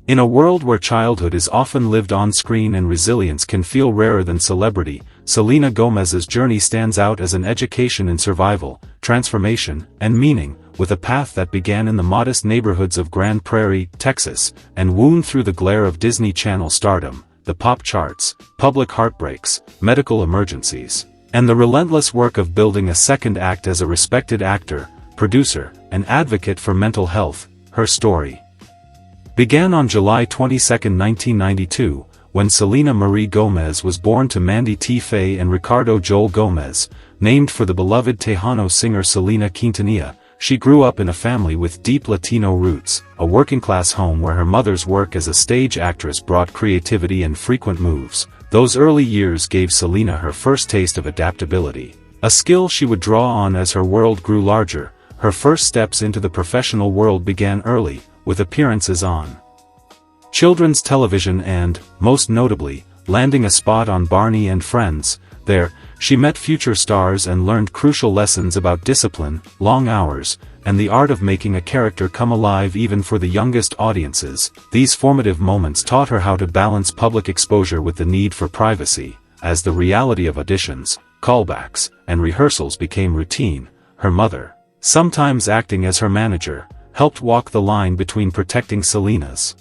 In a world where childhood is often lived on-screen and resilience can feel rarer than celebrity, Selena Gomez's journey stands out as an education in survival, transformation, and meaning, with a path that began in the modest neighborhoods of Grand Prairie, Texas, and wound through the glare of Disney Channel stardom, the pop charts, public heartbreaks, medical emergencies, and the relentless work of building a second act as a respected actor, producer, and advocate for mental health. Her story began on July 22, 1992, when Selena Marie Gomez was born to Mandy T. Faye and Ricardo Joel Gomez, named for the beloved Tejano singer Selena Quintanilla. She grew up in a family with deep Latino roots, a working-class home where her mother's work as a stage actress brought creativity and frequent moves. Those early years gave Selena her first taste of adaptability, a skill she would draw on as her world grew larger. Her first steps into the professional world began early, with appearances on children's television and, most notably, landing a spot on Barney and Friends. There, she met future stars and learned crucial lessons about discipline, long hours, and the art of making a character come alive even for the youngest audiences. These formative moments taught her how to balance public exposure with the need for privacy. As the reality of auditions, callbacks, and rehearsals became routine, her mother, sometimes acting as her manager, helped walk the line between protecting Selena's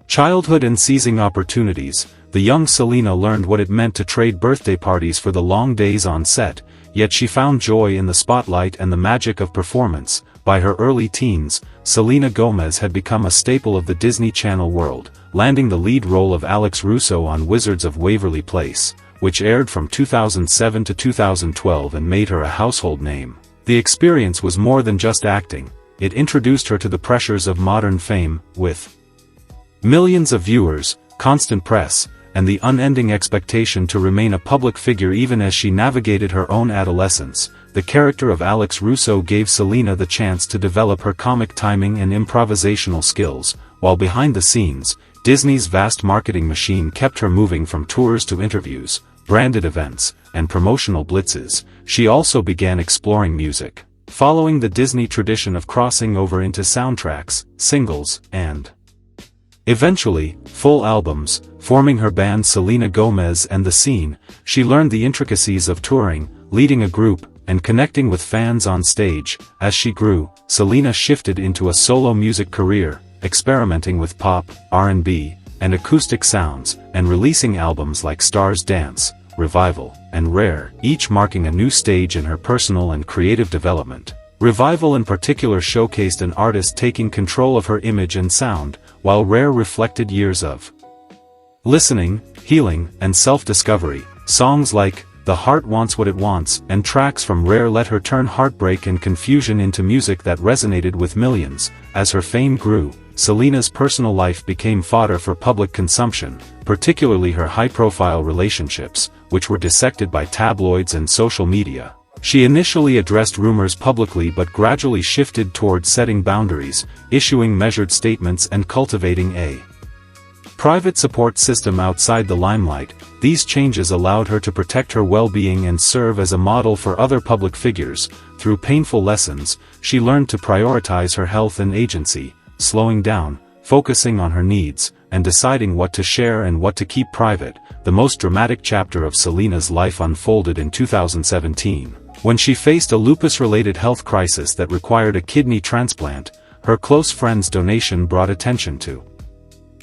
childhood and seizing opportunities. The young Selena learned what it meant to trade birthday parties for the long days on set, yet she found joy in the spotlight and the magic of performance. By her early teens, Selena Gomez had become a staple of the Disney Channel world, landing the lead role of Alex Russo on Wizards of Waverly Place, which aired from 2007 to 2012 and made her a household name. The experience was more than just acting. It introduced her to the pressures of modern fame, with millions of viewers, constant press, and the unending expectation to remain a public figure. Even as she navigated her own adolescence, the character of Alex Russo gave Selena the chance to develop her comic timing and improvisational skills, while behind the scenes, Disney's vast marketing machine kept her moving from tours to interviews, branded events, and promotional blitzes. She also began exploring music, following the Disney tradition of crossing over into soundtracks, singles, and eventually, full albums. Forming her band Selena Gomez and the Scene, she learned the intricacies of touring, leading a group, and connecting with fans on stage. As she grew, Selena shifted into a solo music career, experimenting with pop, R&B, and acoustic sounds, and releasing albums like Stars Dance, Revival, and Rare, each marking a new stage in her personal and creative development. Revival in particular showcased an artist taking control of her image and sound, while Rare reflected years of listening, healing, and self-discovery. Songs like The Heart Wants What It Wants and tracks from Rare let her turn heartbreak and confusion into music that resonated with millions. As her fame grew, Selena's personal life became fodder for public consumption, particularly her high-profile relationships, which were dissected by tabloids and social media. She initially addressed rumors publicly but gradually shifted toward setting boundaries, issuing measured statements and cultivating a private support system outside the limelight. These changes allowed her to protect her well-being and serve as a model for other public figures. Through painful lessons, she learned to prioritize her health and agency, slowing down, focusing on her needs, and deciding what to share and what to keep private. The most dramatic chapter of Selena's life unfolded in 2017, when she faced a lupus-related health crisis that required a kidney transplant. Her close friend's donation brought attention to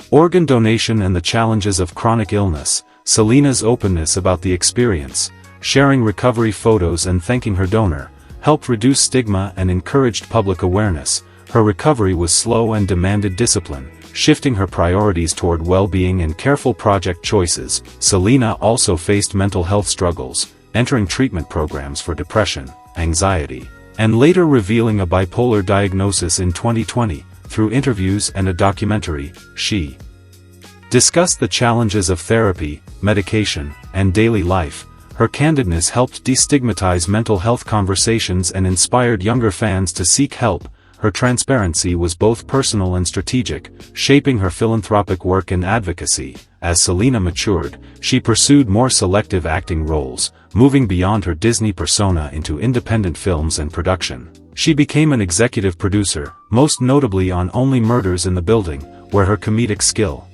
organ donation and the challenges of chronic illness. Selena's openness about the experience, sharing recovery photos and thanking her donor, helped reduce stigma and encouraged public awareness. Her recovery was slow and demanded discipline, shifting her priorities toward well-being and careful project choices. Selena also faced mental health struggles, entering treatment programs for depression, anxiety, and later revealing a bipolar diagnosis in 2020. Through interviews and a documentary, she discussed the challenges of therapy, medication, and daily life. Her candidness helped destigmatize mental health conversations and inspired younger fans to seek help. Her transparency was both personal and strategic, shaping her philanthropic work and advocacy. As Selena matured, she pursued more selective acting roles, moving beyond her Disney persona into independent films and production. She became an executive producer, most notably on Only Murders in the Building, where her comedic skill,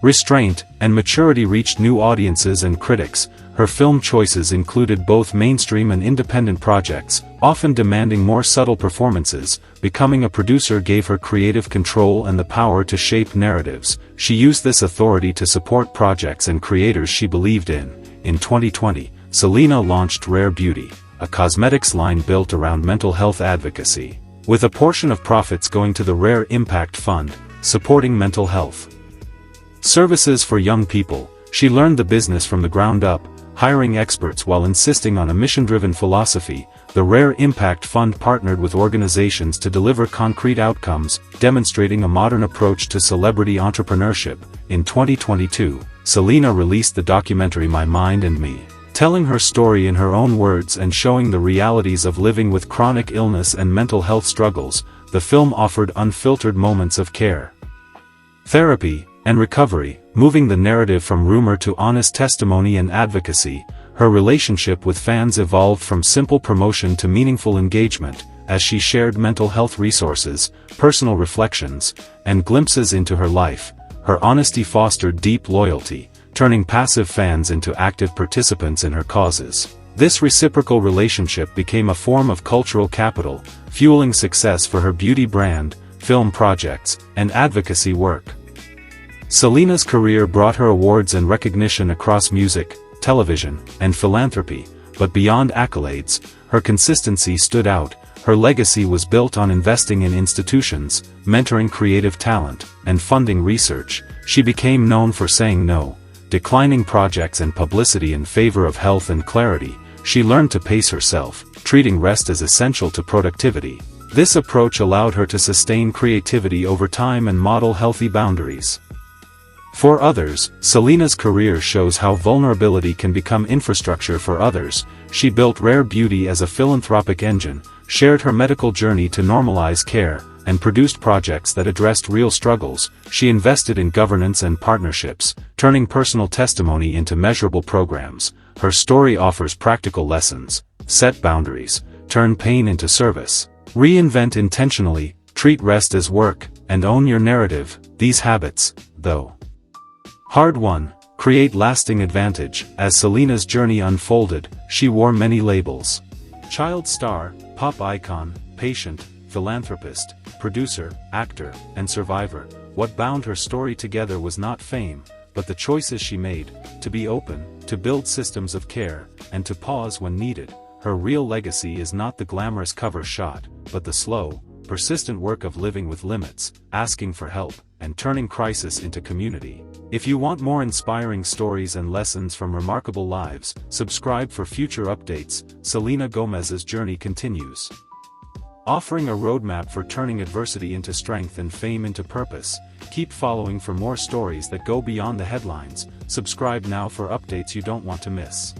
restraint, and maturity reached new audiences and critics. Her film choices included both mainstream and independent projects, often demanding more subtle performances. Becoming a producer gave her creative control and the power to shape narratives. She used this authority to support projects and creators she believed in. In 2020, Selena launched Rare Beauty, a cosmetics line built around mental health advocacy, with a portion of profits going to the Rare Impact Fund, supporting mental health services for young people. She learned the business from the ground up, hiring experts while insisting on a mission-driven philosophy. The Rare Impact Fund partnered with organizations to deliver concrete outcomes, demonstrating a modern approach to celebrity entrepreneurship. In 2022, Selena released the documentary My Mind and Me, telling her story in her own words and showing the realities of living with chronic illness and mental health struggles. The film offered unfiltered moments of care, therapy, and recovery, moving the narrative from rumor to honest testimony and advocacy. Her relationship with fans evolved from simple promotion to meaningful engagement, as she shared mental health resources, personal reflections, and glimpses into her life. Her honesty fostered deep loyalty, turning passive fans into active participants in her causes. This reciprocal relationship became a form of cultural capital, fueling success for her beauty brand, film projects, and advocacy work. Selena's career brought her awards and recognition across music, television, and philanthropy, but beyond accolades, her consistency stood out. Her legacy was built on investing in institutions, mentoring creative talent, and funding research. She became known for saying no, declining projects and publicity in favor of health and clarity. She learned to pace herself, treating rest as essential to productivity. This approach allowed her to sustain creativity over time and model healthy boundaries. For others, Selena's career shows how vulnerability can become infrastructure for others. She built Rare Beauty as a philanthropic engine, shared her medical journey to normalize care, and produced projects that addressed real struggles. She invested in governance and partnerships, turning personal testimony into measurable programs. Her story offers practical lessons: set boundaries, turn pain into service, reinvent intentionally, treat rest as work, and own your narrative. These habits, though hard-won, create lasting advantage. As Selena's journey unfolded, she wore many labels: child star, pop icon, patient, philanthropist, producer, actor, and survivor. What bound her story together was not fame, but the choices she made: to be open, to build systems of care, and to pause when needed. Her real legacy is not the glamorous cover shot, but the slow, persistent work of living with limits, asking for help, and turning crisis into community. If you want more inspiring stories and lessons from remarkable lives, subscribe for future updates. Selena Gomez's journey continues, offering a roadmap for turning adversity into strength and fame into purpose. Keep following for more stories that go beyond the headlines. Subscribe now for updates you don't want to miss.